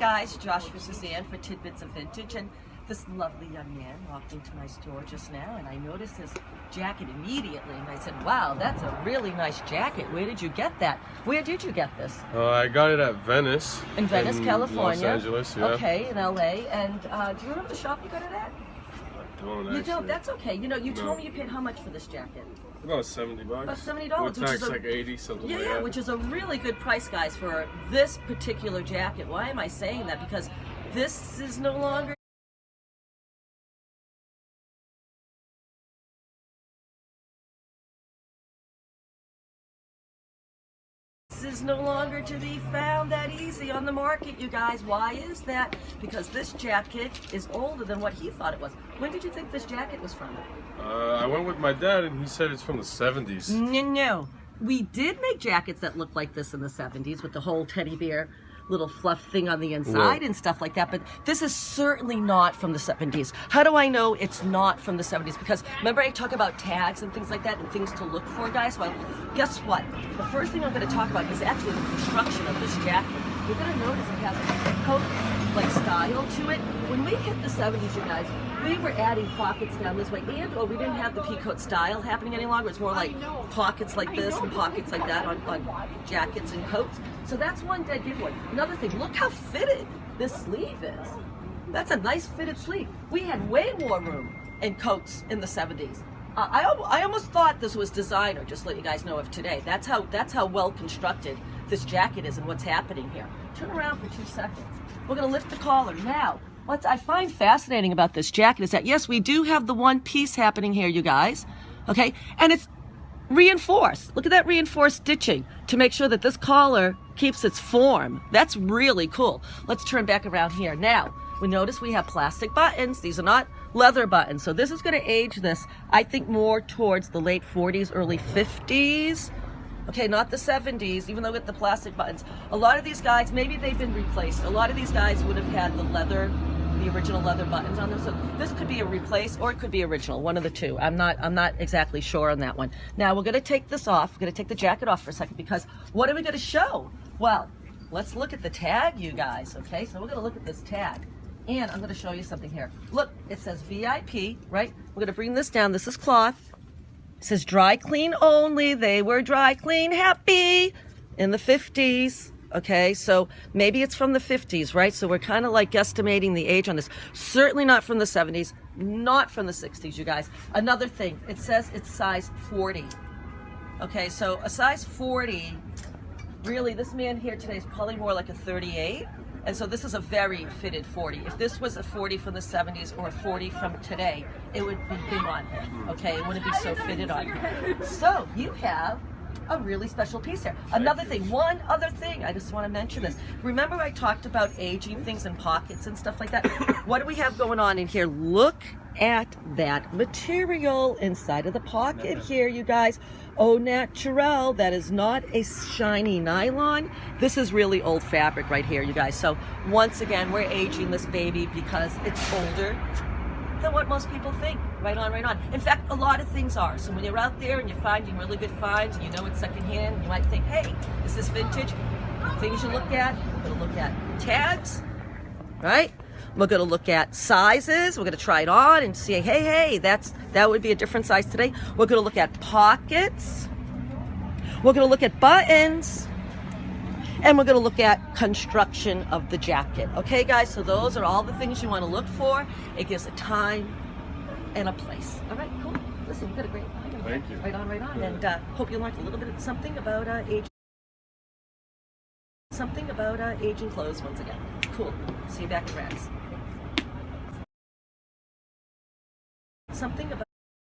guys, Josh and Suzanne for Tidbits of Vintage, and this lovely young man walked into my store just now, and I noticed his jacket immediately, and I said, wow, that's a really nice jacket. Where did you get that? Where did you get this? I got it at Venice. In Venice, California. Los Angeles, yeah. Okay, in LA. And do you remember the shop you got it at? I don't actually. You don't? That's okay. You know, you told me you paid how much for this jacket? About $70. About $70. With tax, like 80, something like that. Yeah, which is a really good price, guys, for this particular jacket. Why am I saying that? Because this is no longer to be found that easy on the market, you guys. Why is that? Because this jacket is older than what he thought it was. When did you think this jacket was from? I went with my dad and he said it's from the 70s. No. We did make jackets that looked like this in the 70s with the whole teddy bear little fluff thing on the inside and stuff like that, but this is certainly not from the 70s. How do I know it's not from the 70s? Because remember I talk about tags and things like that and things to look for, guys? Well, guess what? The first thing I'm going to talk about is actually the construction of this jacket. You're going to notice it has a coat-like style to it. When we hit the 70s, you guys, we were adding pockets down this way, and we didn't have the peacoat style happening any longer. It's more like pockets like this and pockets like that on jackets and coats. So that's one dead giveaway. Another thing, look how fitted this sleeve is. That's a nice fitted sleeve. We had way more room in coats in the 70s. I almost thought this was designer, just to let you guys know of today. That's how well constructed this jacket is and what's happening here. Turn around for 2 seconds. We're gonna lift the collar. Now, what I find fascinating about this jacket is that, yes, we do have the one piece happening here, you guys, okay? And it's reinforced. Look at that reinforced stitching to make sure that this collar keeps its form. That's really cool. Let's turn back around here. Now, we notice we have plastic buttons. These are not leather buttons. So this is gonna age this, I think, more towards the late 40s, early 50s. Okay, not the 70s, even though with the plastic buttons. A lot of these guys, maybe they've been replaced. A lot of these guys would have had the original leather buttons on them. So this could be a replace or it could be original, one of the two. I'm not exactly sure on that one. Now we're gonna take this off. We're gonna take the jacket off for a second because what are we gonna show? Well, let's look at the tag, you guys, okay? So we're gonna look at this tag. And I'm gonna show you something here. Look, it says VIP, right? We're gonna bring this down. This is cloth. It says dry clean only. They were dry clean happy in the 50s. Okay, so maybe it's from the 50s, right? So we're kind of like guesstimating the age on this. Certainly not from the 70s, not from the 60s, you guys. Another thing, it says it's size 40. Okay, so a size 40, really, this man here today is probably more like a 38. And so this is a very fitted 40. If this was a 40 from the 70s or a 40 from today, it would be big on him, okay? It wouldn't be so fitted on him. So you have a really special piece here. Another thing, one other thing, I just want to mention this. Remember I talked about aging things in pockets and stuff like that? What do we have going on in here? Look at that material inside of the pocket here, you guys. Au naturel, that is not a shiny nylon. This is really old fabric right here, you guys. So once again, we're aging this baby because it's older than what most people think. Right on, right on. In fact, a lot of things are. So when you're out there and you're finding really good finds and you know it's secondhand, you might think, hey, is this vintage? The things you look at, we're gonna look at tags, right? We're gonna look at sizes. We're gonna try it on and see, hey, that would be a different size today. We're gonna look at pockets. We're gonna look at buttons. And we're gonna look at construction of the jacket. Okay, guys, so those are all the things you wanna look for. It gives a time and a place. All right, cool. Listen, you got a great eye. Thank you. Right on, right on. And hope you learned a little bit of something about aging. Something about aging clothes once again. Cool. See you back at Rags. Something about